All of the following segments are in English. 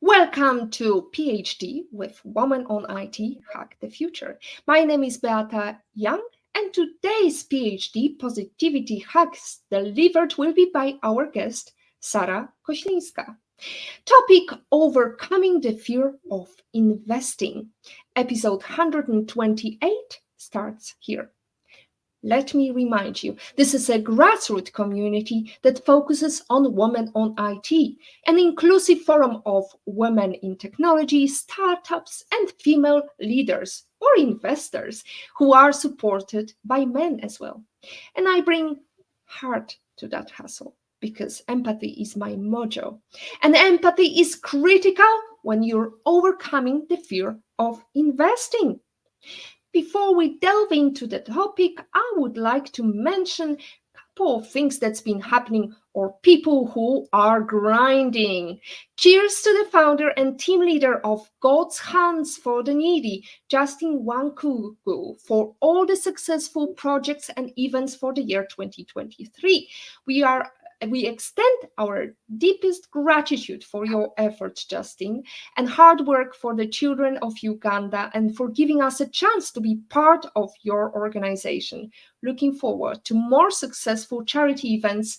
Welcome to PhD with Women on IT Hack the Future. My name is Beata Young, and today's PhD Positivity Hacks delivered will be by our guest, Sara Koślińska. Topic: Overcoming the Fear of Investing. Episode 128 starts here. Let me remind you, this is a grassroots community that focuses on women on IT, an inclusive forum of women in technology, startups, and female leaders or investors who are supported by men as well. And I bring heart to that hustle because empathy is my mojo. And empathy is critical when you're overcoming the fear of investing. Before we delve into the topic, I would like to mention a couple of things that's been happening or people who are grinding. Cheers to the founder and team leader of God's Hands for the Needy, Justin Wankugu, for all the successful projects and events for the year 2023. We extend our deepest gratitude for your efforts, Justin, and hard work for the children of Uganda and for giving us a chance to be part of your organization. Looking forward to more successful charity events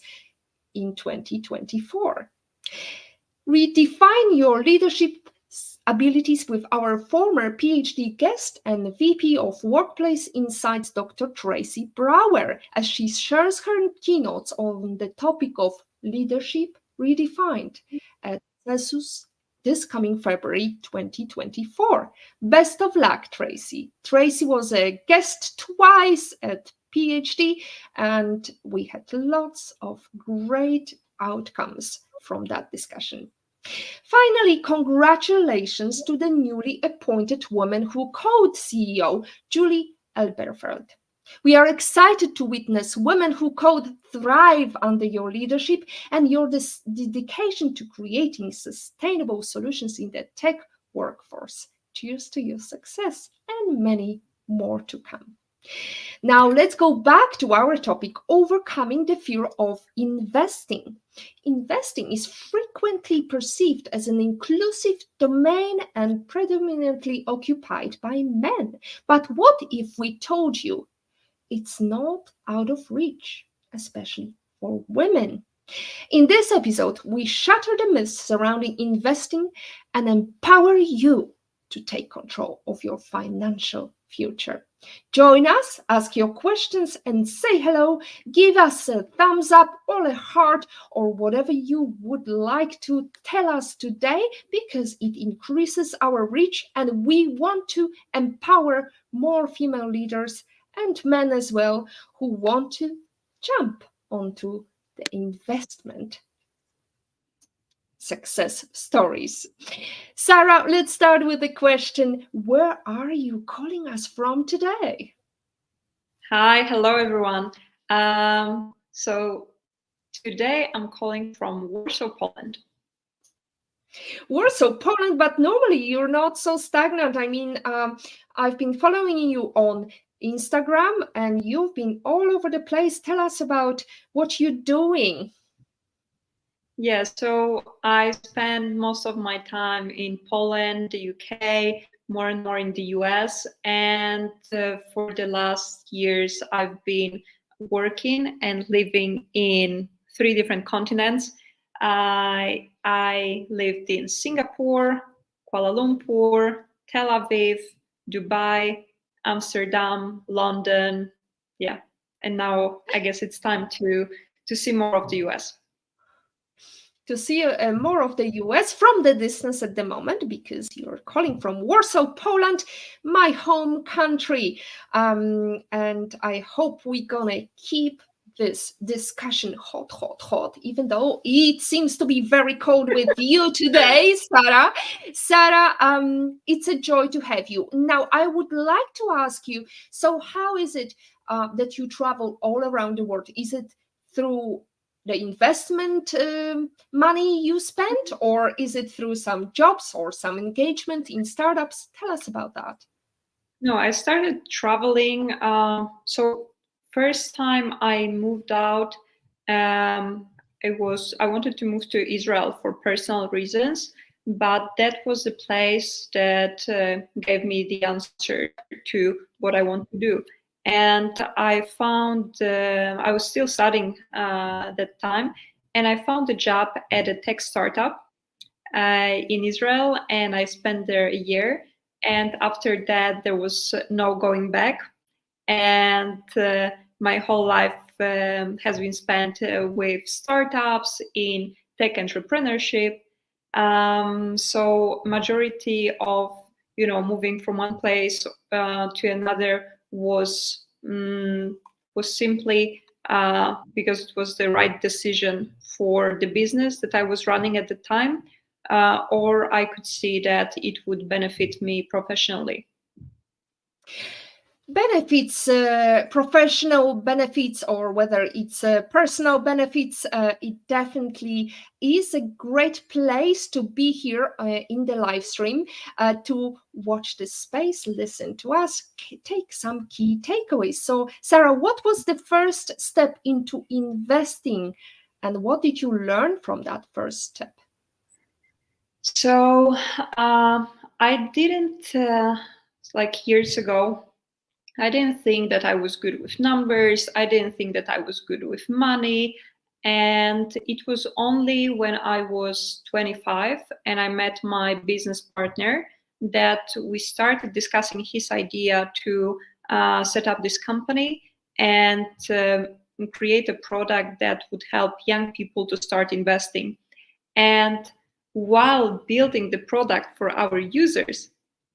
in 2024. Redefine your leadership abilities with our former PhD guest and VP of Workplace Insights, Dr. Tracy Brower, as she shares her keynotes on the topic of leadership redefined at CESUS this coming February 2024. Best of luck, Tracy. Tracy was a guest twice at PhD, and we had lots of great outcomes from that discussion. Finally, congratulations to the newly appointed Women Who Code CEO, Julie Elberfeld. We are excited to witness Women Who Code thrive under your leadership and your dedication to creating sustainable solutions in the tech workforce. Cheers to your success and many more to come. Now, let's go back to our topic, overcoming the fear of investing. Investing is frequently perceived as an inclusive domain and predominantly occupied by men. But what if we told you it's not out of reach, especially for women? In this episode, we shatter the myths surrounding investing and empower you to take control of your financial future. Join us, ask your questions, and say hello. Give us a thumbs up or a heart or whatever you would like to tell us today, because it increases our reach and we want to empower more female leaders and men as well who want to jump onto the investment success stories. Sara, let's start with the question, where are you calling us from today? Hi, hello everyone. So today I'm calling from Warsaw, Poland. Warsaw, Poland, but normally you're not so stagnant. I mean, I've been following you on Instagram and you've been all over the place. Tell us about what you're doing. Yeah, so I spend most of my time in Poland, the UK, more and more in the US. And for the last years, I've been working and living in 3 different continents. I lived in Singapore, Kuala Lumpur, Tel Aviv, Dubai, Amsterdam, London. Yeah, and now I guess it's time to see more of the US. To see more of the US from the distance at the moment, because you're calling from Warsaw, Poland, my home country. And I hope we're gonna keep this discussion hot, even though it seems to be very cold with you today, Sara. Sara, it's a joy to have you. Now, I would like to ask you, so how is it that you travel all around the world? Is it through the investment money you spent, or is it through some jobs or some engagement in startups? Tell us about that. No, I started traveling. So first time I moved out, I wanted to move to Israel for personal reasons. but that was the place that gave me the answer to what I want to do. And I found, I was still studying that time, and I found a job at a tech startup in Israel, and I spent there a year. And after that, there was no going back. And my whole life has been spent with startups in tech entrepreneurship. So majority of moving from one place to another was simply because it was the right decision for the business that I was running at the time, or I could see that it would benefit me professionally. Benefits, professional benefits, or whether it's personal benefits, it definitely is a great place to be here in the live stream, to watch the space, listen to us, take some key takeaways. So, Sarah, what was the first step into investing, and what did you learn from that first step? So I didn't, like years ago, I didn't think that I was good with numbers. I didn't think that I was good with money. And it was only when I was 25 and I met my business partner that we started discussing his idea to set up this company and create a product that would help young people to start investing. And while building the product for our users,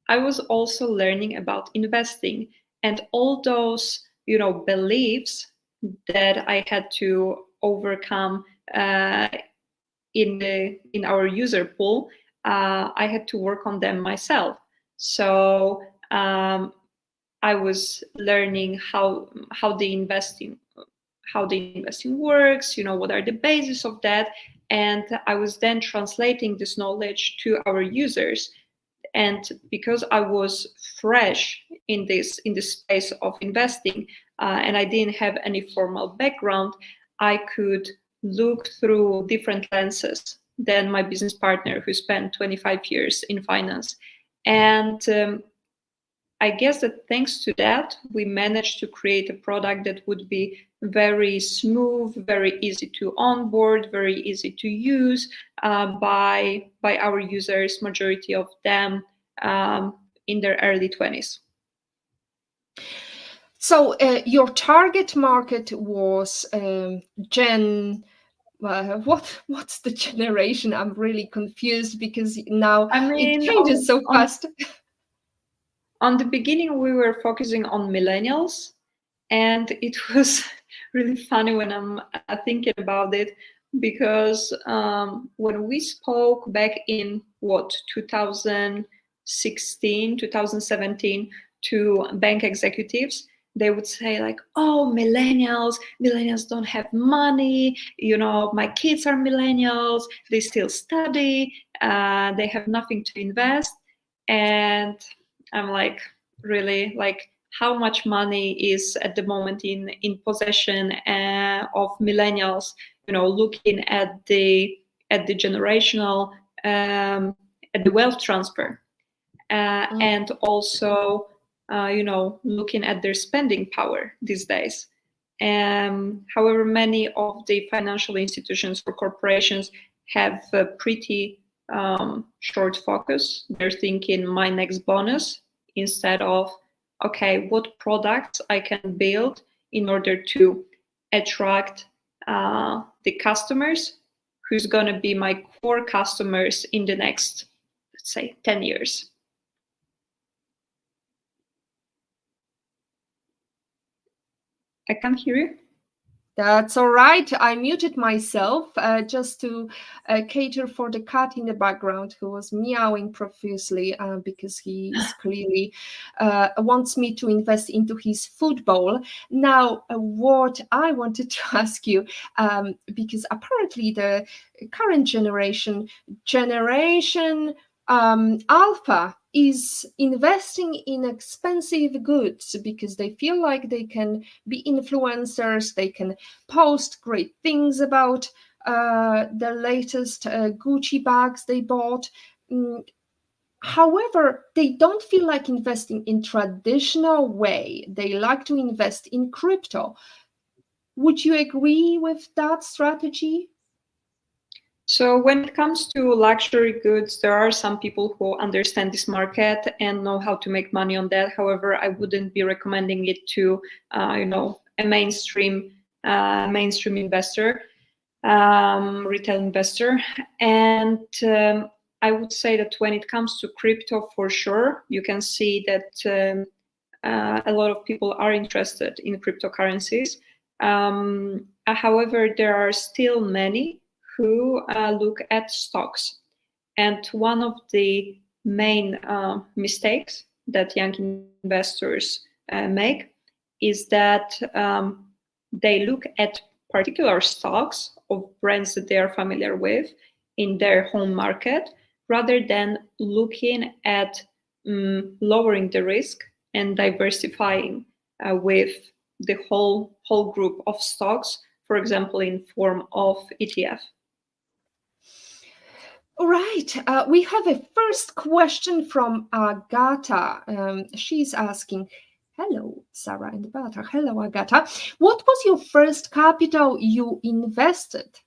I was also learning about investing and all those, beliefs that I had to overcome in our user pool. I had to work on them myself. So I was learning how the investing works. What are the basis of that, and I was then translating this knowledge to our users. And because I was fresh in this space of investing, and I didn't have any formal background, I could look through different lenses than my business partner, who spent 25 years in finance. And I guess that thanks to that, we managed to create a product that would be very smooth, very easy to onboard, very easy to use by our users, majority of them in their early 20s. So your target market was what's the generation? I'm really confused because now it changes so fast. On the beginning, we were focusing on millennials, and it was really funny when I'm thinking about it, because when we spoke back in 2016, 2017 to bank executives, they would say like, oh, millennials don't have money, my kids are millennials, they still study, they have nothing to invest. And I'm like, really, like, how much money is at the moment in possession of millennials, looking at the generational at the wealth transfer, and also looking at their spending power these days. However, many of the financial institutions or corporations have a pretty short focus. They're thinking my next bonus, instead of, okay, what products I can build in order to attract the customers who's going to be my core customers in the next, let's say, 10 years. I can't hear you. That's all right. I muted myself just to cater for the cat in the background who was meowing profusely because he is clearly wants me to invest into his food bowl. Now, what I wanted to ask you, because apparently the current generation Alpha is investing in expensive goods because they feel like they can be influencers, they can post great things about the latest Gucci bags they bought. However, they don't feel like investing in traditional way. They like to invest in crypto. Would you agree with that strategy? So when it comes to luxury goods, there are some people who understand this market and know how to make money on that. However, I wouldn't be recommending it to, a mainstream investor, retail investor. And I would say that when it comes to crypto, for sure, you can see that a lot of people are interested in cryptocurrencies. However, there are still many who look at stocks. And one of the main mistakes that young investors make is that they look at particular stocks of brands that they are familiar with in their home market, rather than looking at lowering the risk and diversifying with the whole group of stocks, for example, in form of ETF. All right, we have a first question from Agata. She's asking, hello, Sara and Beata. Hello, Agata. What was your first capital you invested?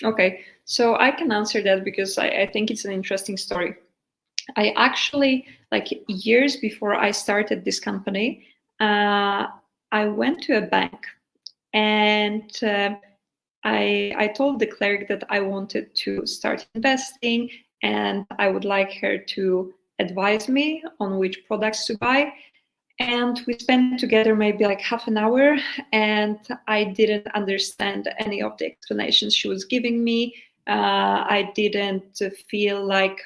Okay, so I can answer that because I think it's an interesting story. I actually, like years before I started this company, I went to a bank and I told the clerk that I wanted to start investing and I would like her to advise me on which products to buy. And we spent together maybe like half an hour, and I didn't understand any of the explanations she was giving me. I didn't feel like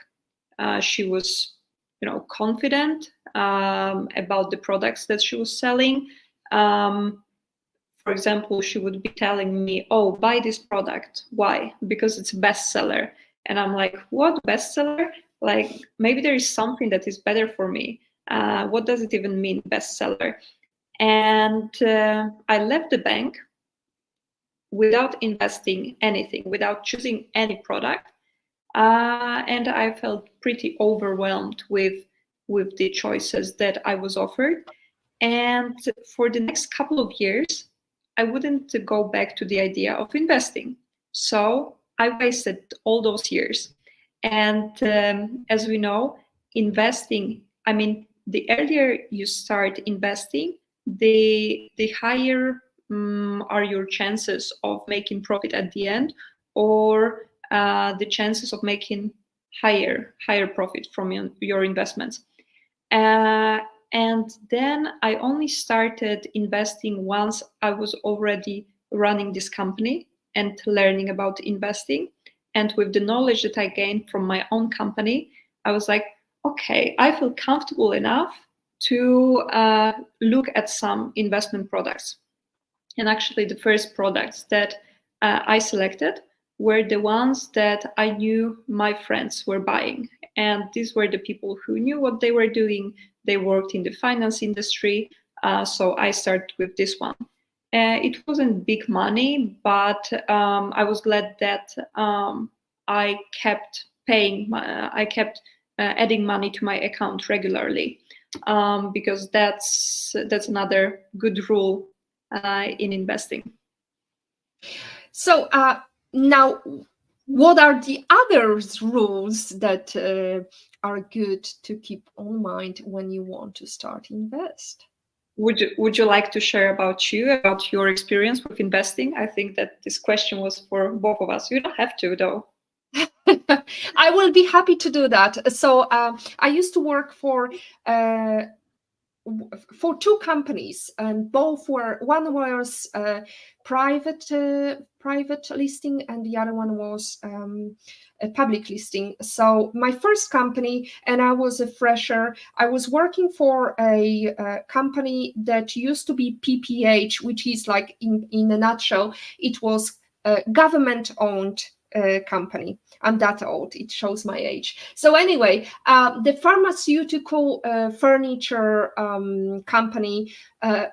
she was, confident about the products that she was selling. For example, she would be telling me, "Oh, buy this product. Why? Because it's a bestseller." And I'm like, "What bestseller? Like maybe there is something that is better for me. What does it even mean, bestseller?" And I left the bank without investing anything, without choosing any product. And I felt pretty overwhelmed with the choices that I was offered. And for the next couple of years, I wouldn't go back to the idea of investing. So I wasted all those years. And as we know, investing, I mean, the earlier you start investing, the higher are your chances of making profit at the end, or the chances of making higher profit from your investments. And then I only started investing once I was already running this company and learning about investing. And with the knowledge that I gained from my own company, I was like, okay, I feel comfortable enough to look at some investment products. And actually, the first products that I selected were the ones that I knew my friends were buying. And these were the people who knew what they were doing. They worked in the finance industry. So I started with this one. It wasn't big money, but I was glad that I kept paying, I kept adding money to my account regularly, because that's another good rule in investing. So now, what are the other rules that are good to keep in mind when you want to start invest? Would you like to share about your experience with investing? I think that this question was for both of us. You don't have to, though. I will be happy to do that. So I used to work for two companies, and both were, one was private listing, and the other one was a public listing. So my first company, and I was a fresher, I was working for a company that used to be PPH, which is like, in a nutshell, it was a government owned company. I'm that old, it shows my age. So anyway, the pharmaceutical furniture company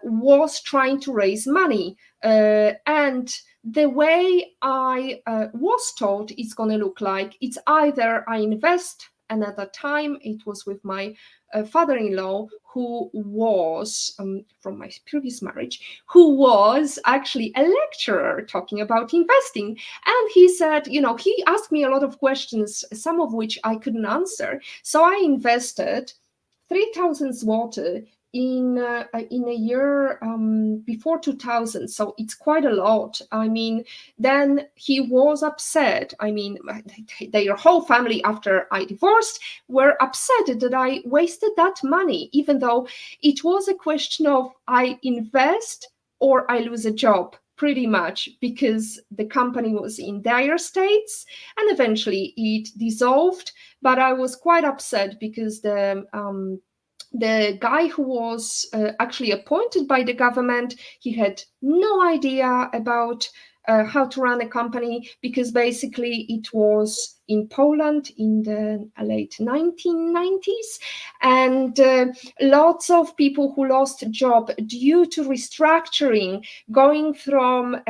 was trying to raise money, and the way I was taught it's going to look like, it's either I invest, and at that time it was with my father-in-law, who was from my previous marriage, who was actually a lecturer talking about investing. And he said, he asked me a lot of questions, some of which I couldn't answer. So I invested 3,000 zloty in a year before 2000, so it's quite a lot. I mean, then he was upset. I mean, their whole family, after I divorced, were upset that I wasted that money, even though it was a question of I invest or I lose a job, pretty much, because the company was in dire states and eventually it dissolved. But I was quite upset because the guy who was actually appointed by the government, he had no idea about how to run a company, because basically it was in Poland in the late 1990s, and lots of people who lost job due to restructuring, going from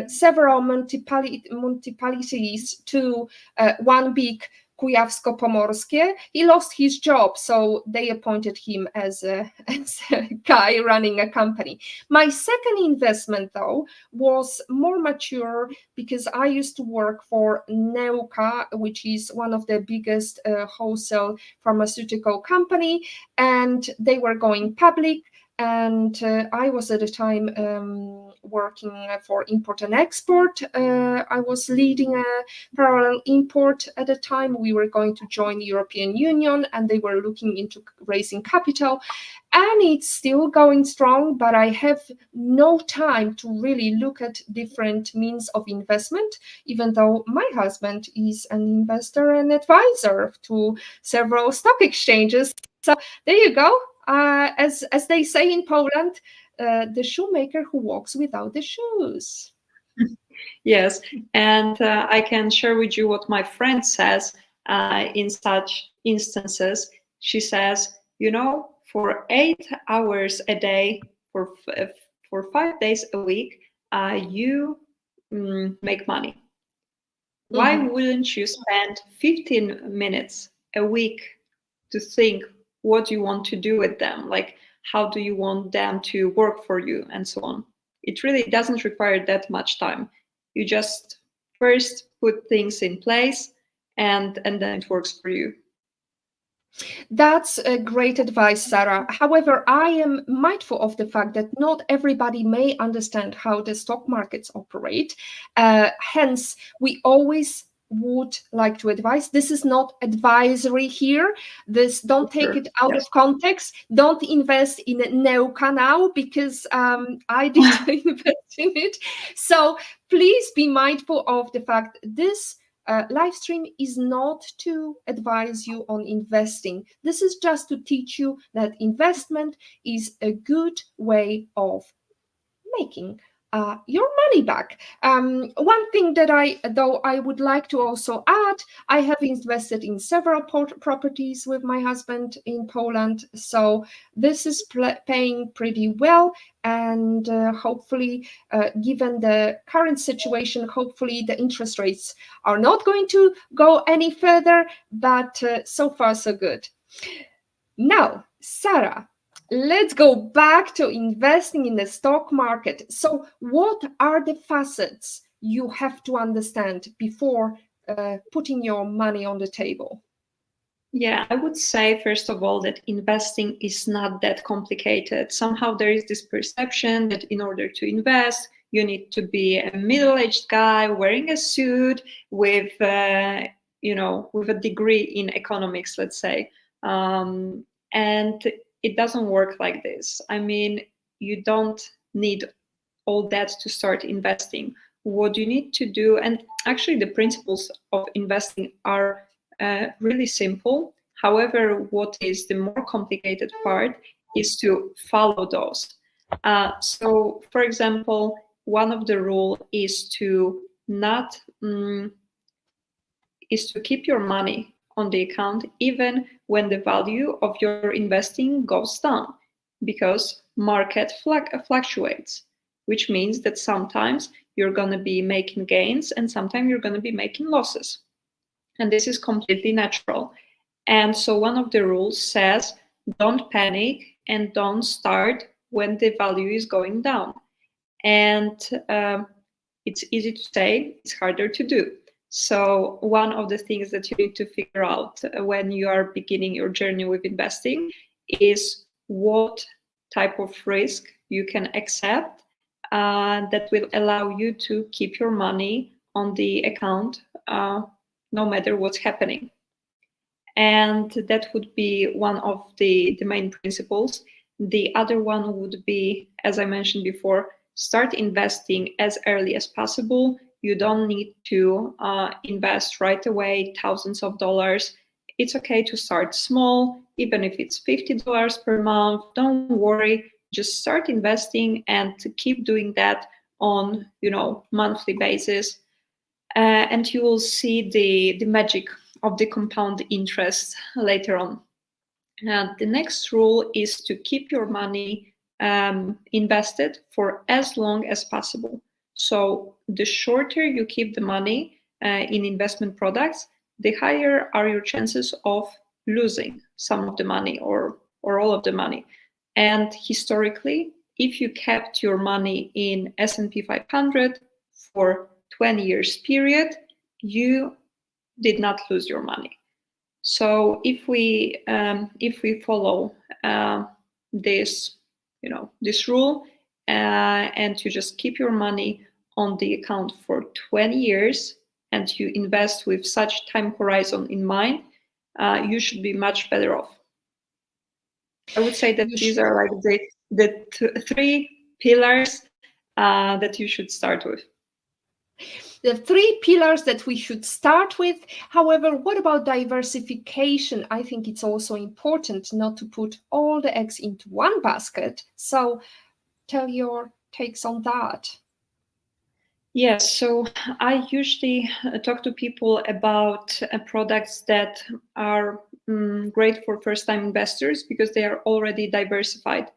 several municipalities to one big Kujawsko-Pomorskie. He lost his job, so they appointed him as a guy running a company. My second investment, though, was more mature, because I used to work for Neuka, which is one of the biggest wholesale pharmaceutical company, and they were going public. And I was at the time working for import and export. I was leading a parallel import at the time. We were going to join the European Union, and they were looking into raising capital. And it's still going strong, but I have no time to really look at different means of investment, even though my husband is an investor and advisor to several stock exchanges. So there you go. As they say in Poland, the shoemaker who walks without the shoes. Yes, and I can share with you what my friend says in such instances. She says, for 8 hours a day, for 5 days a week, you make money. Why wouldn't you spend 15 minutes a week to think what you want to do with them? Like, how do you want them to work for you, and so on? It really doesn't require that much time. You just first put things in place, and then it works for you. That's a great advice, Sarah. However, I am mindful of the fact that not everybody may understand how the stock markets operate. Hence, we always would like to advise. This is not advisory here. Don't take it out of context. Don't invest in Neuka now, because I did invest in it. So please be mindful of the fact this live stream is not to advise you on investing. This is just to teach you that investment is a good way of making your money back. One thing that I would like to also add, I have invested in several properties with my husband in Poland, so this is paying pretty well, and hopefully, given the current situation, hopefully the interest rates are not going to go any further, but so far so good. Now, Sarah, let's go back to investing in the stock market. So what are the facets you have to understand before putting your money on the table? Yeah, I would say, first of all, that investing is not that complicated. Somehow there is this perception that in order to invest, you need to be a middle-aged guy wearing a suit with, with a degree in economics, let's say. And it doesn't work like this. I mean, you don't need all that to start investing. What you need to do, and actually the principles of investing are really simple. However, what is the more complicated part is to follow those. So, for example, one of the rules is to not is to keep your money on the account even when the value of your investing goes down, because market fluctuates, which means that sometimes you're going to be making gains, and sometimes you're going to be making losses. And this is completely natural. And so one of the rules says, don't panic and don't start when the value is going down. And it's easy to say, it's harder to do. So one of the things that you need to figure out when you are beginning your journey with investing is what type of risk you can accept that will allow you to keep your money on the account no matter what's happening. And that would be one of the main principles. The other one would be, as I mentioned before, start investing as early as possible. You don't need to invest right away thousands of dollars. It's okay to start small, even if it's $50 per month. Don't worry, just start investing and keep doing that on monthly basis. And you will see the magic of the compound interest later on. The next rule is to keep your money invested for as long as possible. So the shorter you keep the money in investment products, the higher are your chances of losing some of the money or all of the money. And historically, if you kept your money in S&P 500 for 20 years period, you did not lose your money. So if we follow this rule and you just keep your money on the account for 20 years and you invest with such time horizon in mind, you should be much better off. I would say that these are like the three pillars that you should start with. The three pillars that we should start with. However, what about diversification? I think it's also important not to put all the eggs into one basket. So tell your takes on that. Yes, so I usually talk to people about products that are great for first-time investors because they are already diversified.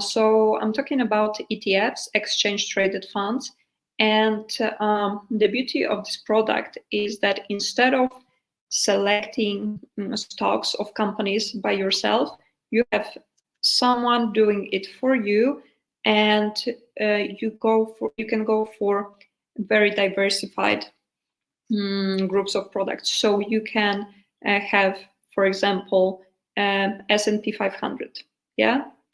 So I'm talking about ETFs, exchange-traded funds. And the beauty of this product is that instead of selecting stocks of companies by yourself, you have someone doing it for you, and you can go for very diversified groups of products. So you can have, for example, S&P 500,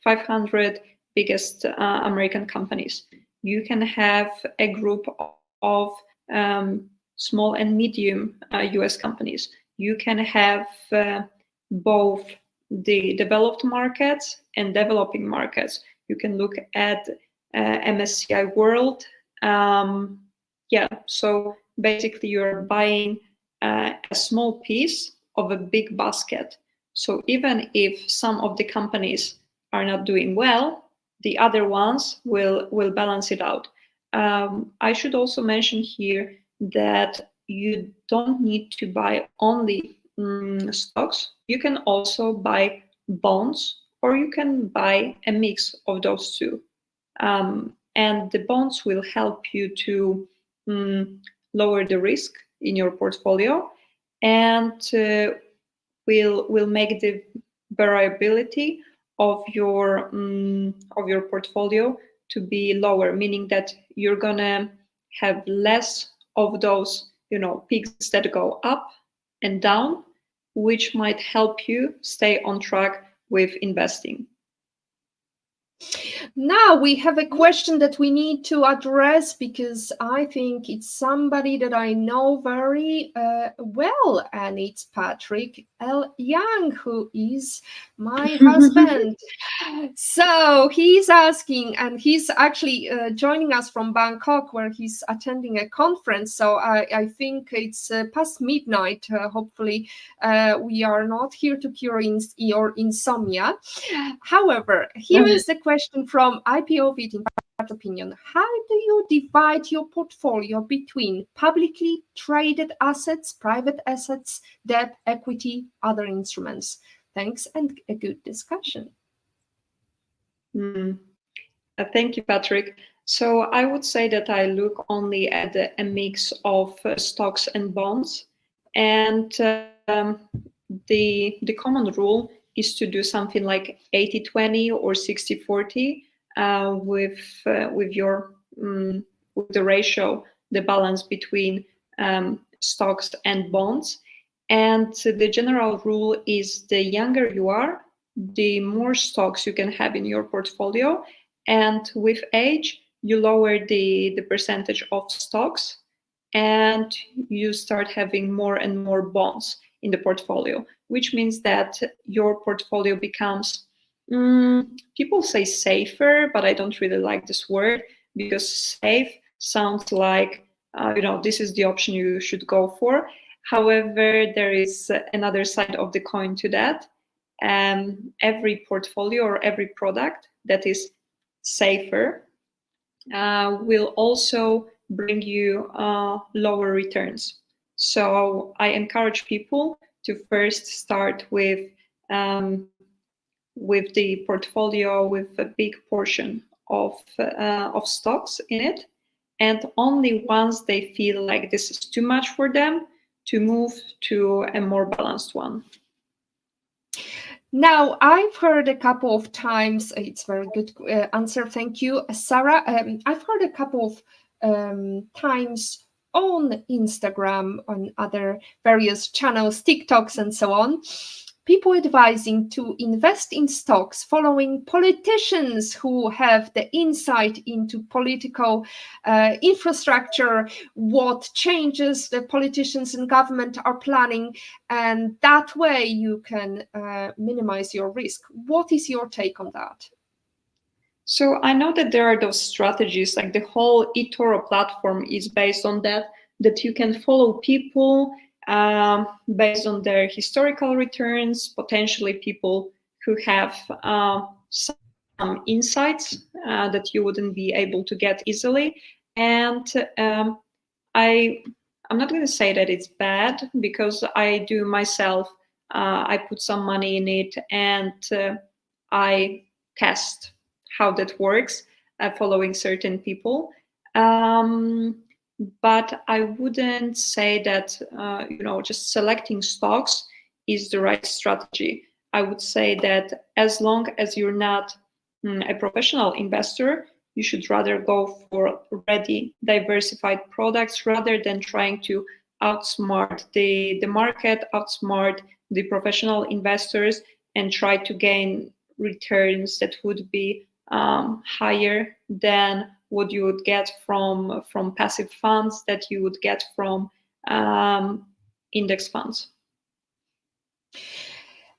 500 biggest American companies. You can have a group of small and medium US companies. You can have both the developed markets and developing markets. You can look at MSCI World. So basically you're buying a small piece of a big basket. So even if some of the companies are not doing well, the other ones will balance it out. I should also mention here that you don't need to buy only stocks. You can also buy bonds, or you can buy a mix of those two. And the bonds will help you to lower the risk in your portfolio, and will make the variability of your portfolio to be lower, meaning that you're gonna have less of those peaks that go up and down, which might help you stay on track with investing. Now we have a question that we need to address because I think it's somebody that I know very well, and it's Patrick L. Young, who is my husband. So he's asking, and he's actually joining us from Bangkok, where he's attending a conference. So I think it's past midnight. Hopefully we are not here to cure your insomnia. However, here is the question from IPOVIT in Pat's opinion. How do you divide your portfolio between publicly traded assets, private assets, debt, equity, other instruments? Thanks, and a good discussion. Thank you, Patrick. So I would say that I look only at a mix of stocks and bonds, and the common rule is to do something like 80-20 or 60-40 with your with the ratio, the balance between stocks and bonds. And the general rule is the younger you are, the more stocks you can have in your portfolio, and with age you lower the percentage of stocks and you start having more and more bonds in the portfolio, which means that your portfolio becomes, people say safer, but I don't really like this word because safe sounds like, this is the option you should go for. However, there is another side of the coin to that. Every portfolio or every product that is safer will also bring you lower returns. So I encourage people to first start with the portfolio with a big portion of stocks in it, and only once they feel like this is too much for them to move to a more balanced one. Now, I've heard a couple of times, it's a very good answer, thank you, Sarah. I've heard a couple of times on Instagram, on other various channels, TikToks and so on, people advising to invest in stocks following politicians who have the insight into political infrastructure, what changes the politicians and government are planning, and that way you can minimize your risk. What is your take on that? So I know that there are those strategies, like the whole eToro platform is based on that you can follow people based on their historical returns, potentially people who have some insights that you wouldn't be able to get easily. And I'm not going to say that it's bad, because I do myself. I put some money in it and I test how that works following certain people. But I wouldn't say that just selecting stocks is the right strategy. I would say that as long as you're not a professional investor, you should rather go for ready, diversified products rather than trying to outsmart the market, outsmart the professional investors, and try to gain returns that would be higher than what you would get from passive funds, that you would get from index funds.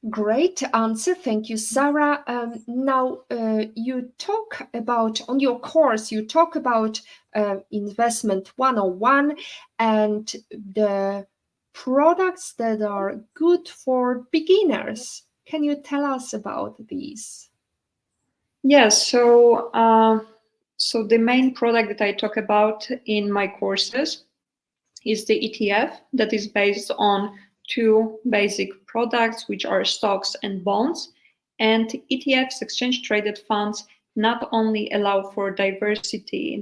Great answer. Thank you, Sarah. Now, you talk about, on your course, you talk about investment 101 and the products that are good for beginners. Can you tell us about these? Yes, so the main product that I talk about in my courses is the ETF that is based on two basic products, which are stocks and bonds. And ETFs, exchange traded funds, not only allow for diversity.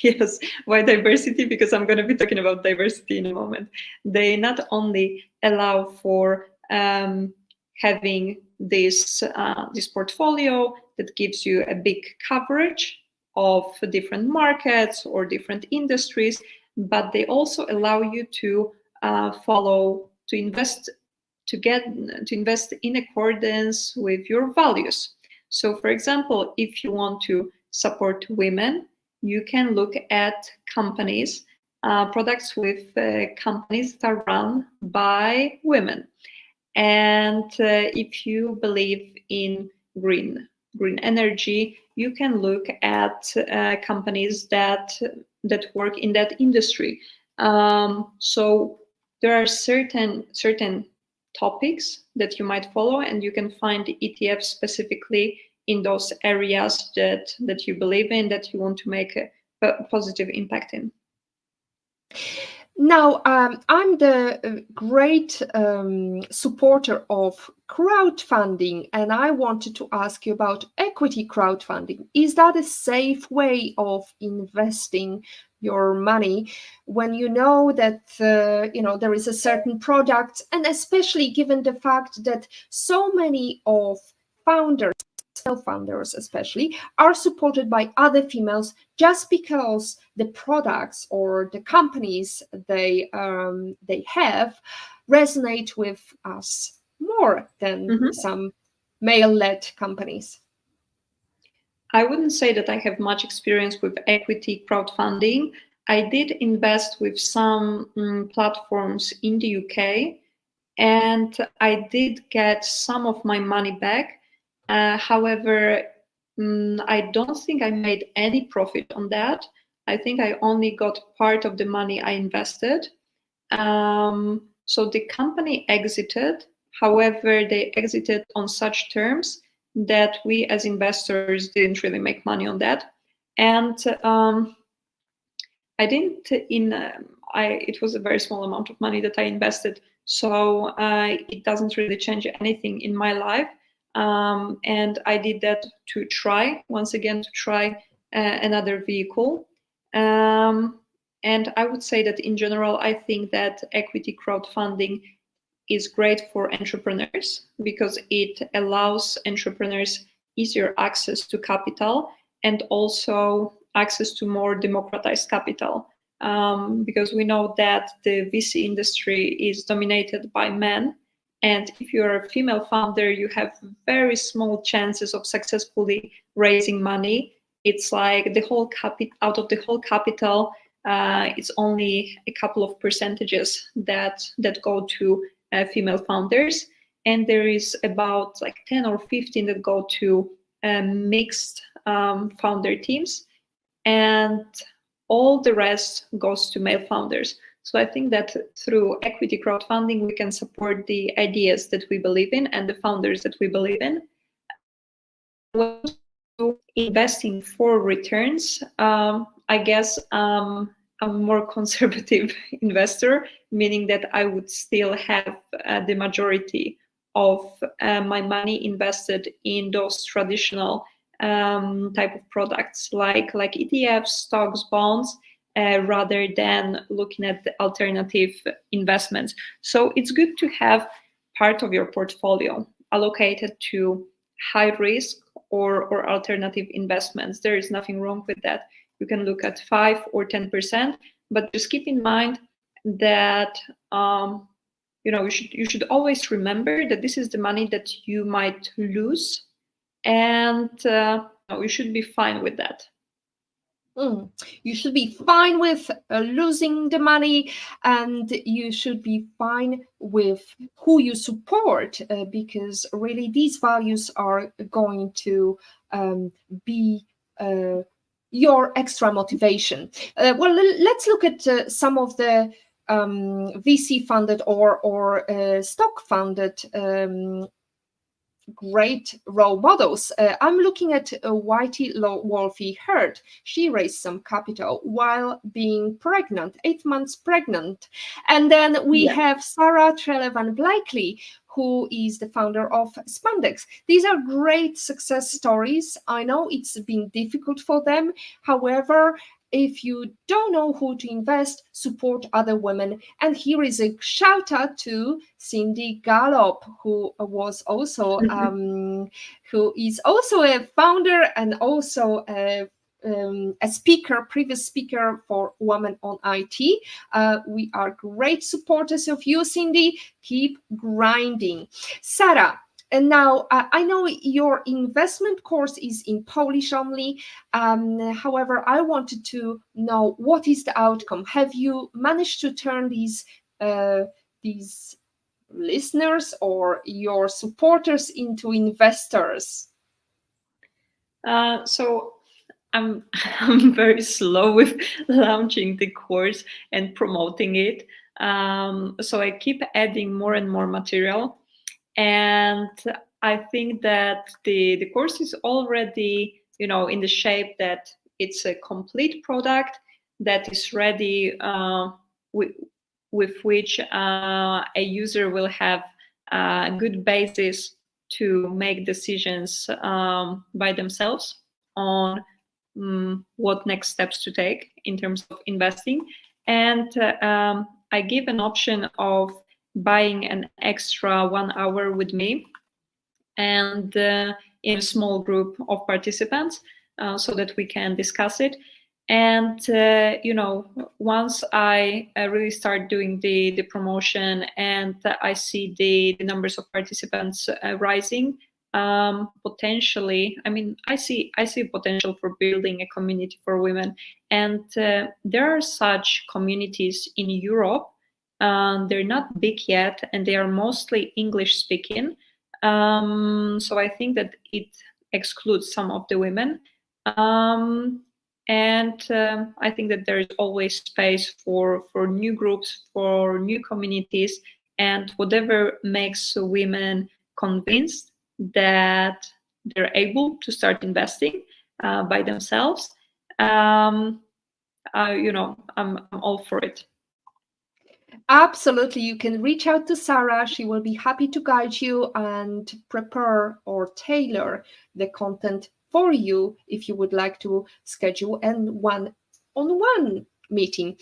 Yes, why diversity? Because I'm going to be talking about diversity in a moment. They not only allow for having this portfolio that gives you a big coverage of different markets or different industries, but they also allow you to invest in accordance with your values. So, for example, if you want to support women, you can look at companies, products with companies that are run by women. And if you believe in green energy, you can look at companies that work in that industry. So there are certain topics that you might follow, and you can find ETFs specifically in those areas that you believe in, that you want to make a positive impact in. Now, I'm the great supporter of crowdfunding, and I wanted to ask you about equity crowdfunding. Is that a safe way of investing your money when you know that there is a certain product, and especially given the fact that so many of founders, founders especially, are supported by other females just because the products or the companies they have resonate with us more than some male-led companies. I wouldn't say that I have much experience with equity crowdfunding. I did invest with some platforms in the UK, and I did get some of my money back. However, I don't think I made any profit on that. I think I only got part of the money I invested. So the company exited. However, they exited on such terms that we as investors didn't really make money on that. And I didn't it was a very small amount of money that I invested. So it doesn't really change anything in my life. And I did that to try, once again, to try another vehicle. And I would say that in general, I think that equity crowdfunding is great for entrepreneurs because it allows entrepreneurs easier access to capital and also access to more democratized capital. Because we know that the VC industry is dominated by men. And if you're a female founder, you have very small chances of successfully raising money. It's like out of the whole capital, it's only a couple of percentages that go to female founders, and there is about like 10 or 15 that go to mixed founder teams, and all the rest goes to male founders. So I think that through equity crowdfunding, we can support the ideas that we believe in and the founders that we believe in. Investing for returns, I guess I'm a more conservative investor, meaning that I would still have the majority of my money invested in those traditional type of products like ETFs, stocks, bonds, rather than looking at the alternative investments. So it's good to have part of your portfolio allocated to high risk or alternative investments. There is nothing wrong with that. You can look at 5 or 10%, but just keep in mind that you should always remember that this is the money that you might lose, and you should be fine with that. You should be fine with losing the money, and you should be fine with who you support, because really these values are going to be your extra motivation. Well, let's look at some of the VC funded or stock funded great role models. I'm looking at Whitey Wolfe Herd. She raised some capital while being pregnant, 8 months pregnant. And then we have Sarah Treleavan-Blakely, who is the founder of Spandex. These are great success stories. I know it's been difficult for them. However, if you don't know who to invest, support other women. And here is a shout out to Cindy Gallop, who was also who is also a founder and also a speaker, previous speaker for Women on IT. We are great supporters of you, Cindy. Keep grinding. Sara, and now I know your investment course is in Polish only. However, I wanted to know what is the outcome. Have you managed to turn these listeners or your supporters into investors? So I'm very slow with launching the course and promoting it. So I keep adding more and more material. And I think that the course is already, in the shape that it's a complete product that is ready with which a user will have a good basis to make decisions by themselves on what next steps to take in terms of investing. And I give an option of buying an extra 1 hour with me and in a small group of participants so that we can discuss it. And once I really start doing the promotion and I see the numbers of participants rising, potentially, I see potential for building a community for women. And there are such communities in Europe. They're not big yet, and they are mostly English speaking. So I think that it excludes some of the women. And I think that there is always space for new groups, for new communities, and whatever makes women convinced that they're able to start investing by themselves. I'm all for it. Absolutely. You can reach out to Sara. She will be happy to guide you and prepare or tailor the content for you if you would like to schedule a one-on-one meeting.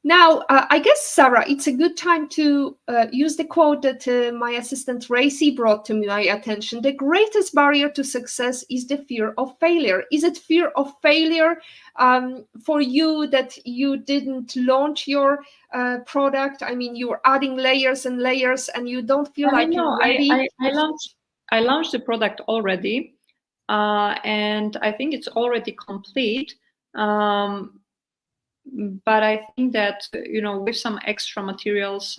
Now, I guess, Sara, it's a good time to use the quote that my assistant Racy brought to my attention. The greatest barrier to success is the fear of failure. Is it fear of failure for you that you didn't launch your product? I mean, you're adding layers and layers and you don't feel like you're ready? I launched the product already, and I think it's already complete. But I think that, with some extra materials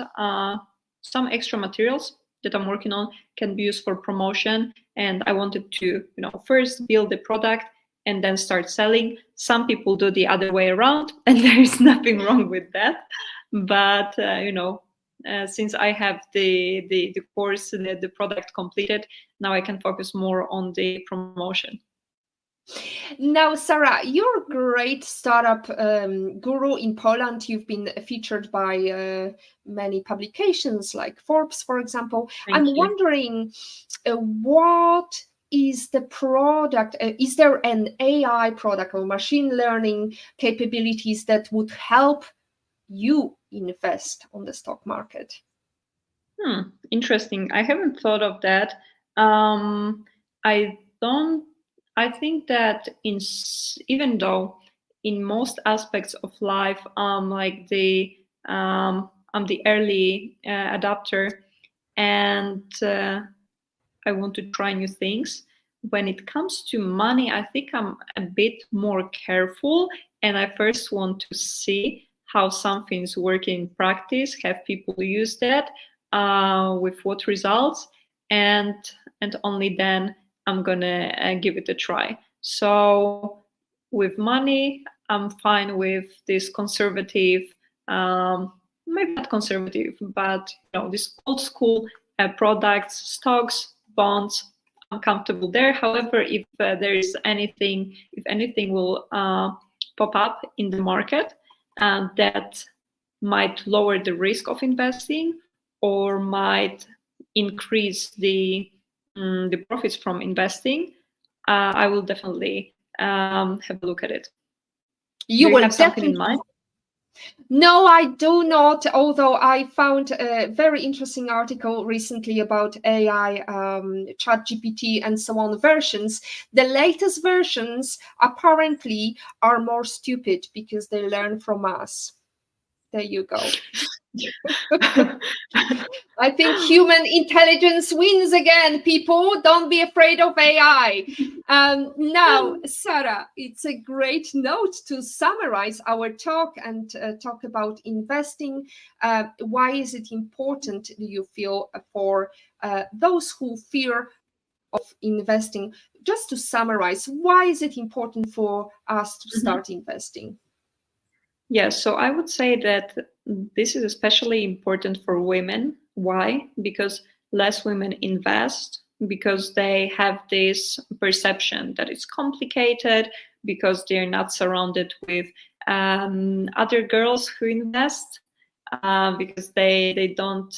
that I'm working on can be used for promotion. And I wanted to, first build the product and then start selling. Some people do the other way around, and there is nothing wrong with that. But, since I have the course, the product completed, now I can focus more on the promotion. Now, Sara, you're a great startup guru in Poland. You've been featured by many publications like Forbes, for example. I'm wondering what is the product? Is there an AI product or machine learning capabilities that would help you invest on the stock market? Interesting. I haven't thought of that. I think that even though in most aspects of life, I'm the early adopter, and I want to try new things. When it comes to money, I think I'm a bit more careful, and I first want to see how some things work in practice, have people use that, with what results, and only then I'm gonna give it a try. So with money, I'm fine with this conservative, maybe not conservative, but this old school products, stocks, bonds. I'm comfortable there. However, if there is anything, if anything will pop up in the market that might lower the risk of investing or might increase the profits from investing, I will definitely have a look at it. You will have something in mind? No, I do not, although I found a very interesting article recently about AI, ChatGPT and so on versions. The latest versions apparently are more stupid because they learn from us. There you go. I think human intelligence wins again, people. Don't be afraid of AI. Now, Sara, it's a great note to summarize our talk and talk about investing. Why is it important, do you feel, for those who fear of investing? Just to summarize, why is it important for us to start investing? Yes, so I would say that this is especially important for women. Why? Because less women invest, because they have this perception that it's complicated, because they're not surrounded with other girls who invest. because they don't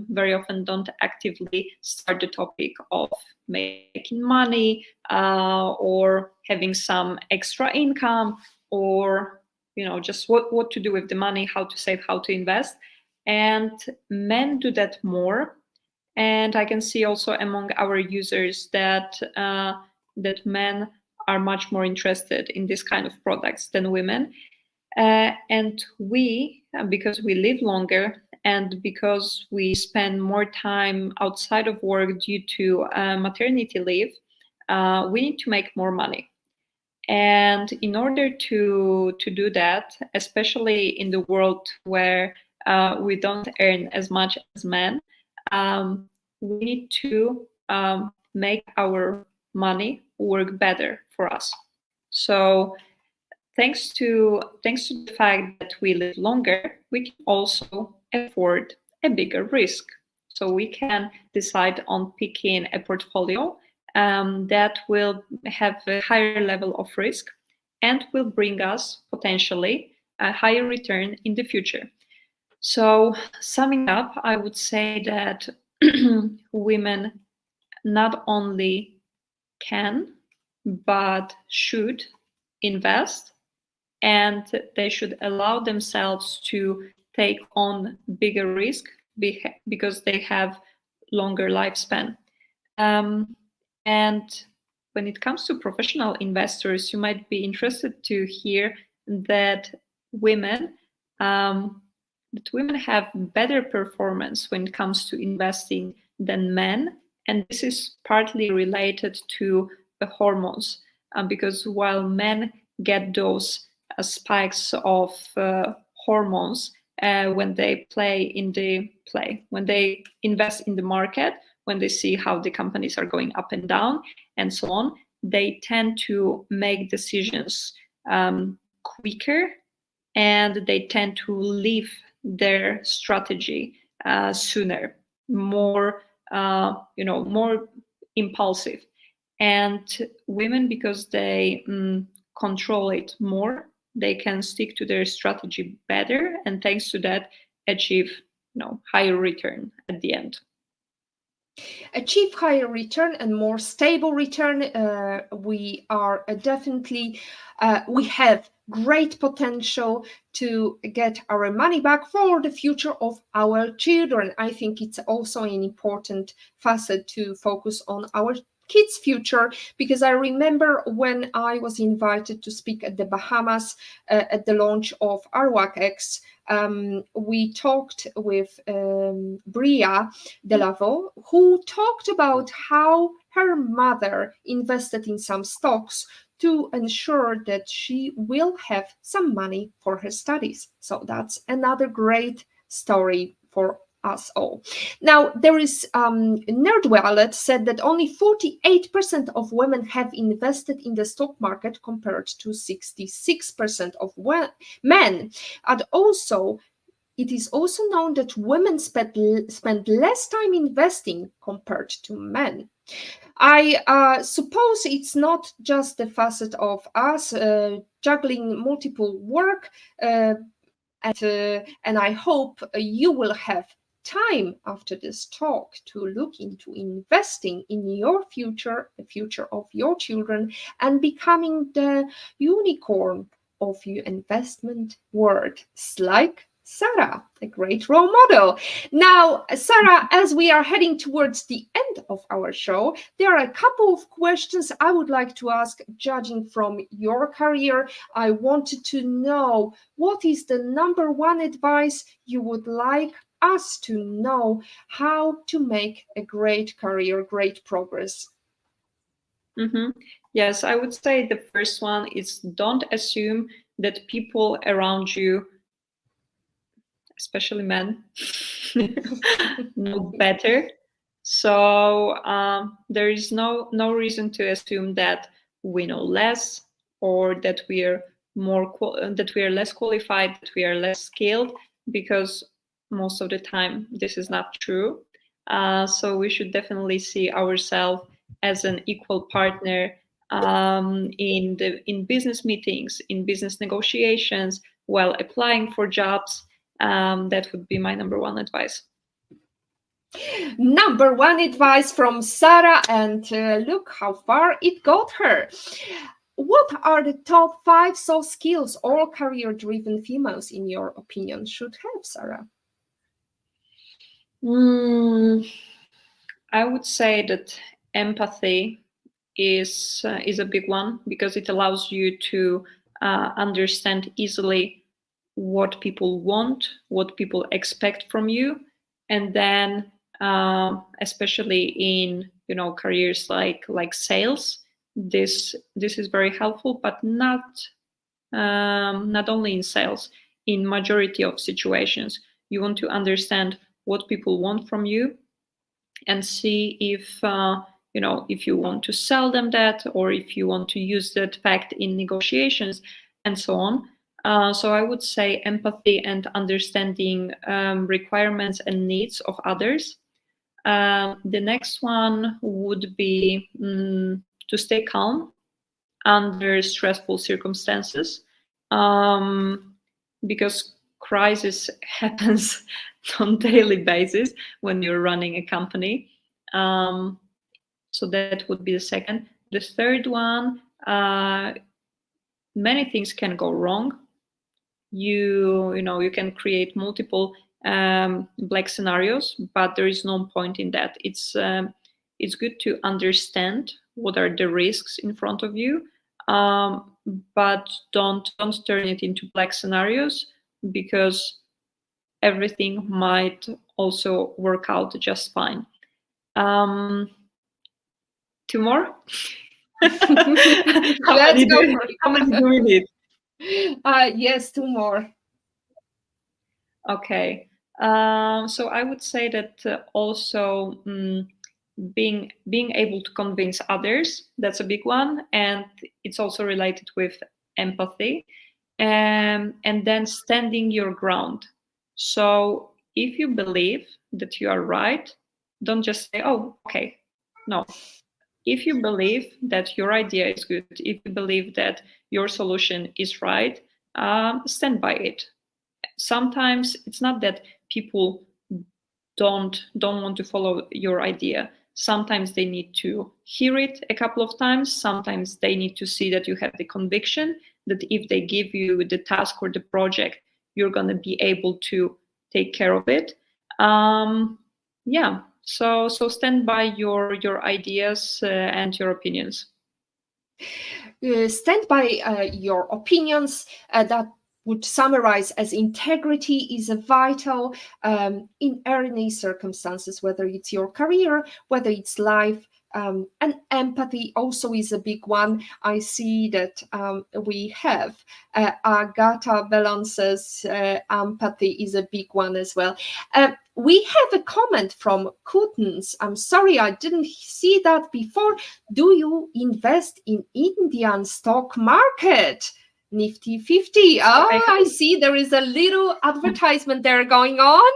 very often don't actively start the topic of making money or having some extra income, or just what to do with the money, how to save, how to invest. And men do that more. And I can see also among our users that that men are much more interested in this kind of products than women. And we, because we live longer and because we spend more time outside of work due to maternity leave, we need to make more money. And in order to do that, especially in the world where we don't earn as much as men, we need to make our money work better for us. So thanks to the fact that we live longer, we can also afford a bigger risk. So we can decide on picking a portfolio that will have a higher level of risk and will bring us potentially a higher return in the future. So summing up, I would say that women not only can, but should invest, and they should allow themselves to take on bigger risk because they have longer lifespan. And when it comes to professional investors, you might be interested to hear that women have better performance when it comes to investing than men, and this is partly related to the hormones, because while men get those spikes of hormones when they when they invest in the market, when they see how the companies are going up and down and so on, they tend to make decisions quicker, and they tend to leave their strategy sooner, more more impulsive. And women, because they control it more, they can stick to their strategy better, and thanks to that achieve higher return at the end. Achieve higher return and more stable return. We are definitely we have great potential to get our money back for the future of our children. I think it's also an important facet to focus on our kids' future, because I remember when I was invited to speak at the Bahamas at the launch of Arwax, we talked with Bria Delavo, who talked about how her mother invested in some stocks to ensure that she will have some money for her studies. So that's another great story for us all. Now, there is NerdWallet said that only 48% of women have invested in the stock market compared to 66% of men. And also, it is also known that women spend less time investing compared to men. I suppose it's not just the facet of us juggling multiple work, and I hope you will have time after this talk to look into investing in your future, the future of your children, and becoming the unicorn of your investment world, like Sara, a great role model. Now, Sara, as we are heading towards the end of our show, there are a couple of questions I would like to ask, judging from your career. I wanted to know, what is the number one advice you would like us to know how to make a great career, great progress? Mm-hmm. Yes, I would say the first one is don't assume that people around you, especially men, know better. So there is no reason to assume that we know less, or that we are that we are less qualified, that we are less skilled, because most of the time this is not true. So we should definitely see ourselves as an equal partner in business meetings, in business negotiations, while applying for jobs. That would be my number one advice. Number one advice from Sara, and look how far it got her. What are the top 5 soft skills all career-driven females, in your opinion, should have, Sara? I would say that empathy is a big one, because it allows you to understand easily what people want, what people expect from you, and then especially in careers like sales, this is very helpful, but not only in sales. In majority of situations, you want to understand what people want from you and see if if you want to sell them that, or if you want to use that fact in negotiations and so on. So I would say empathy and understanding requirements and needs of others. The next one would be to stay calm under stressful circumstances, because crisis happens on daily basis when you're running a company. So that would be the second. The third one, many things can go wrong. You can create multiple black scenarios, but there is no point in that. It's good to understand what are the risks in front of you, but don't turn it into black scenarios, because everything might also work out just fine. 2 more? How many do we need? Yes, 2 more. Okay. So I would say that also being able to convince others, that's a big one, and it's also related with empathy, and then standing your ground. So if you believe that you are right, don't just say, oh, okay. No. If you believe that your idea is good, if you believe that your solution is right, stand by it. Sometimes it's not that people don't want to follow your idea. Sometimes they need to hear it a couple of times. Sometimes they need to see that you have the conviction that if they give you the task or the project, you're going to be able to take care of it. Yeah. So stand by your ideas and your opinions. Stand by your opinions. That would summarize as integrity is vital in any circumstances, whether it's your career, whether it's life. And empathy also is a big one. I see that we have Agata Belance's empathy is a big one as well. We have a comment from Kutens. I'm sorry, I didn't see that before. Do you invest in Indian stock market? Nifty 50. Oh, I see there is a little advertisement there going on.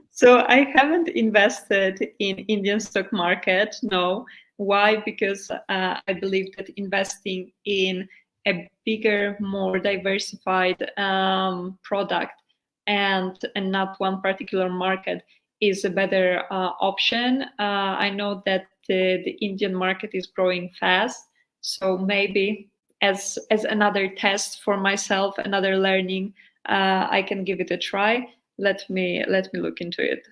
So I haven't invested in Indian stock market. No. Why? Because I believe that investing in a bigger, more diversified product and not one particular market is a better option. I know that the Indian market is growing fast, so maybe as another test for myself, another learning, I can give it a try. Let me look into it.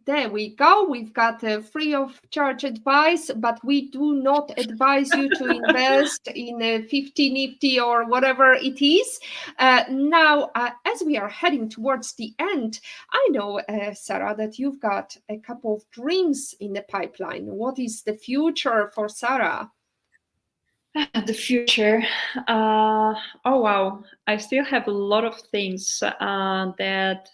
There we go. We've got a free of charge advice, but we do not advise you to invest in a 50 Nifty or whatever it is. Now, as we are heading towards the end, I know, Sara, that you've got a couple of dreams in the pipeline. What is the future for Sara? The future. Oh wow! I still have a lot of things that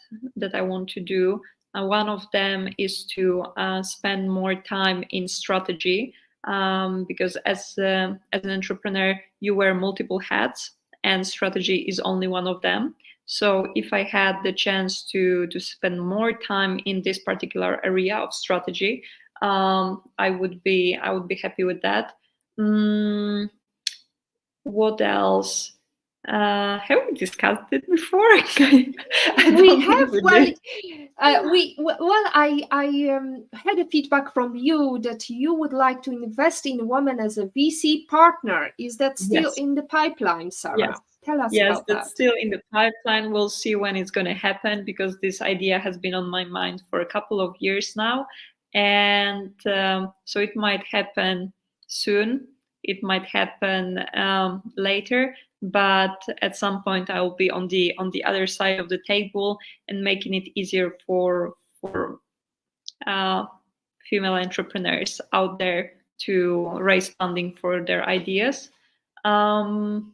I want to do. One of them is to spend more time in strategy, because as an entrepreneur, you wear multiple hats, and strategy is only one of them. So if I had the chance to spend more time in this particular area of strategy, I would be happy with that. What else? Have we discussed it before? I We don't think have, we well, did. I had a feedback from you that you would like to invest in women as a VC partner. Is that still Yes. in the pipeline, Sarah? Yes. Tell us Yes, about that's that. still in the pipeline. We'll see when it's going to happen, because this idea has been on my mind for a couple of years now. And so it might happen soon. It might happen later, but at some point I will be on the other side of the table and making it easier for uh, female entrepreneurs out there to raise funding for their ideas. And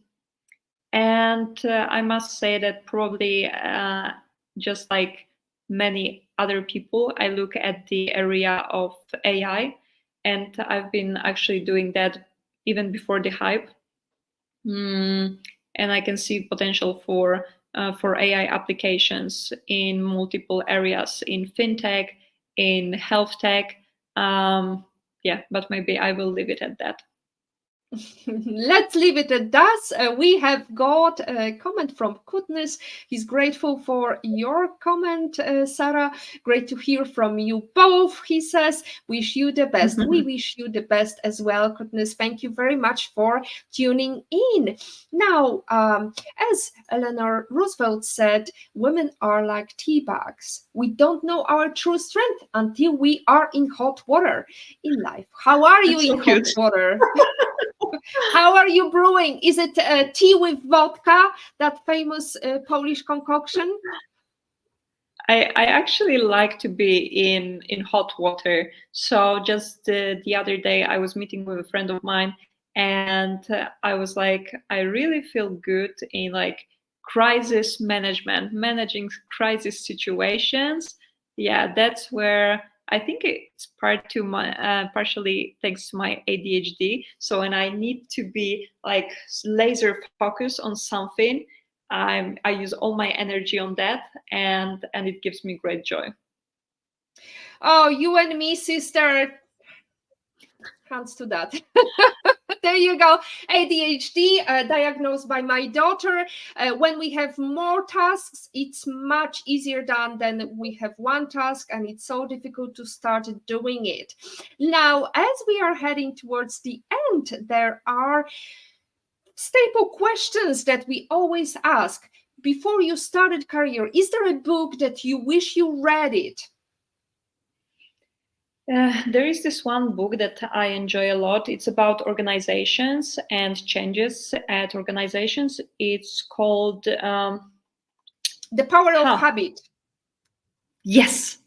I must say that probably just like many other people, I look at the area of AI, and I've been actually doing that even before the hype. And I can see potential for AI applications in multiple areas, in fintech, in health tech. Yeah, but maybe I will leave it at that. Let's leave it at that. We have got a comment from Kutnis. He's grateful for your comment, Sarah. Great to hear from you both. He says, wish you the best. We wish you the best as well, Kutnis. Thank you very much for tuning in. Now, as Eleanor Roosevelt said, women are like tea bags. We don't know our true strength until we are in hot water in life. How are you in hot water? How are you brewing? Is it tea with vodka, that famous Polish concoction? I actually like to be in hot water. So just the other day, I was meeting with a friend of mine, and I was like, I really feel good in like crisis management, managing crisis situations. Yeah, that's where I think it's partially thanks to my ADHD. So when I need to be like laser focused on something, I use all my energy on that, and it gives me great joy. Oh, you and me, sister. Hands to that. There you go. ADHD diagnosed by my daughter. When we have more tasks, it's much easier done than we have one task, and it's so difficult to start doing it. Now, as we are heading towards the end, there are staple questions that we always ask. Before you started career, is there a book that you wish you read it? There is this one book that I enjoy a lot. It's about organizations and changes at organizations. It's called The Power of Habit. Yes.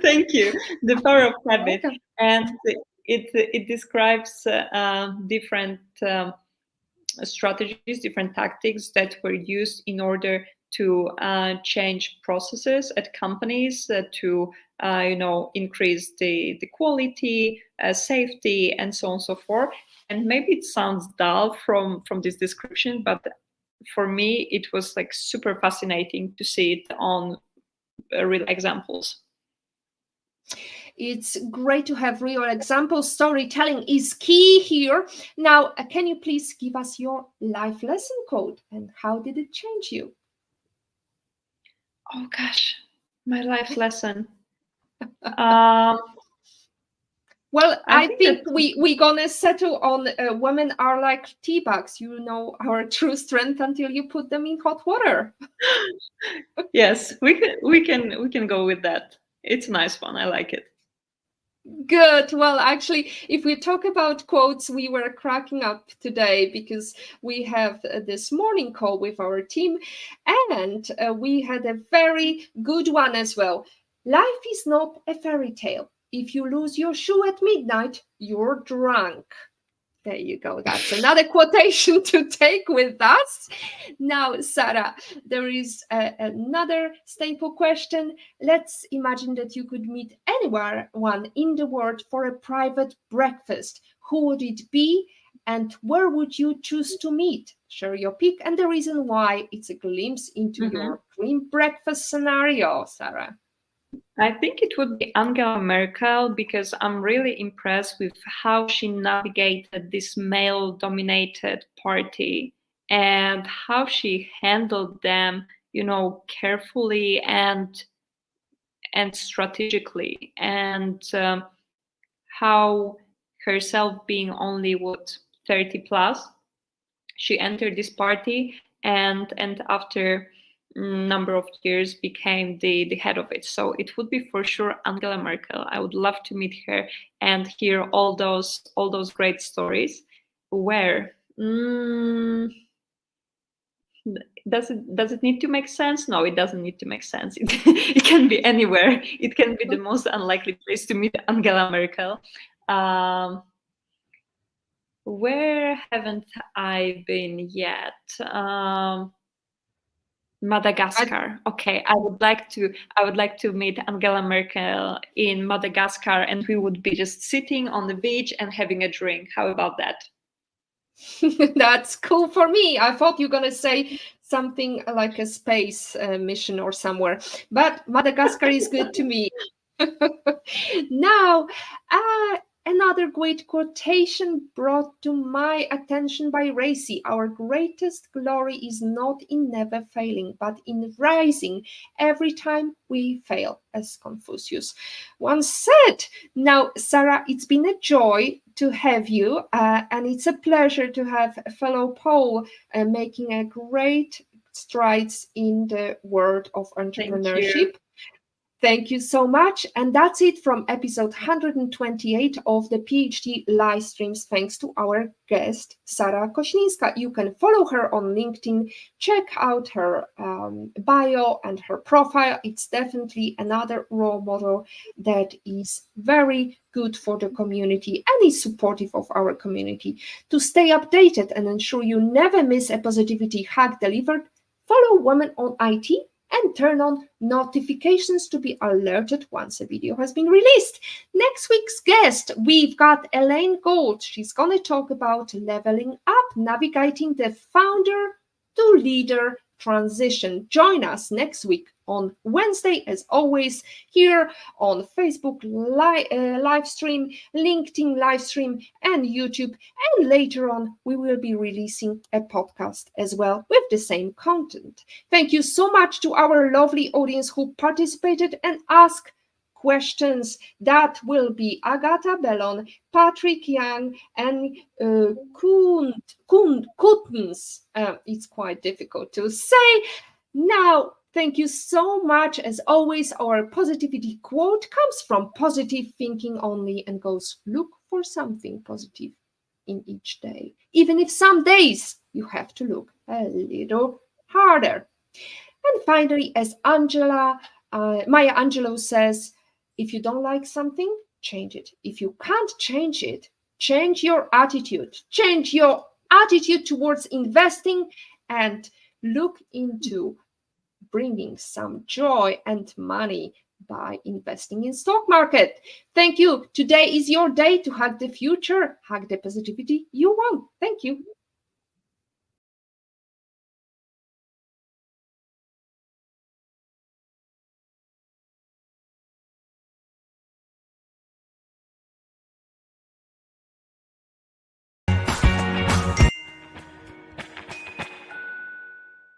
Thank you. The Power of Habit. Okay. And it describes different strategies, different tactics that were used in order to change processes at companies to increase the quality, safety, and so on and so forth. And maybe it sounds dull from this description, but for me it was like super fascinating to see it on real examples. It's great to have real examples. Storytelling is key here. Now, can you please give us your life lesson quote, and how did it change you? Oh gosh, my life lesson. Well, I think we're gonna settle on women are like tea bags. You know our true strength until you put them in hot water. Yes, we can go with that. It's a nice one. I like it. Good. Well, actually, if we talk about quotes, we were cracking up today because we have this morning call with our team, and we had a very good one as well. Life is not a fairy tale. If you lose your shoe at midnight, you're drunk. There you go. That's another quotation to take with us. Now, Sara, there is another staple question. Let's imagine that you could meet anyone in the world for a private breakfast. Who would it be, and where would you choose to meet? Share your pick and the reason why. It's a glimpse into your dream breakfast scenario, Sara. I think it would be Angela Merkel, because I'm really impressed with how she navigated this male-dominated party and how she handled them, carefully and strategically, and how herself being only 30 plus, she entered this party, and after number of years became the head of it. So it would be for sure Angela Merkel. I would love to meet her and hear all those great stories. Where? Does it need to make sense? No, it doesn't need to make sense. It can be anywhere. It can be the most unlikely place to meet Angela Merkel. Where haven't I been yet? Madagascar. Okay, I would like to meet Angela Merkel in Madagascar, and we would be just sitting on the beach and having a drink. How about that? That's cool for me. I thought you were going to say something like a space mission or somewhere, but Madagascar is good to me. Now, another great quotation brought to my attention by Racy: our greatest glory is not in never failing, but in rising every time we fail, as Confucius once said. Now, Sara, it's been a joy to have you, and it's a pleasure to have a fellow Pole making a great strides in the world of entrepreneurship. Thank you so much. And that's it from episode 128 of the PhD live streams. Thanks to our guest, Sara Koślińska. You can follow her on LinkedIn, check out her bio and her profile. It's definitely another role model that is very good for the community and is supportive of our community. To stay updated and ensure you never miss a positivity hack delivered, follow Women on IT and turn on notifications to be alerted once a video has been released. Next week's guest, we've got Elaine Gold. She's going to talk about leveling up, navigating the founder to leader transition. Join us next week on Wednesday, as always, here on Facebook live stream, LinkedIn live stream, and YouTube. And later on, we will be releasing a podcast as well with the same content. Thank you so much to our lovely audience who participated and asked questions. That will be Agata Bellon, Patrick Young, and Kutens. It's quite difficult to say. Now, thank you so much. As always, our positivity quote comes from Positive Thinking Only and goes, look for something positive in each day, even if some days you have to look a little harder. And finally, as Maya Angelou says, if you don't like something, change it. If you can't change it, change your attitude. Change your attitude towards investing and look into bringing some joy and money by investing in stock market. Thank you. Today is your day to hack the future, hack the positivity you want. Thank you.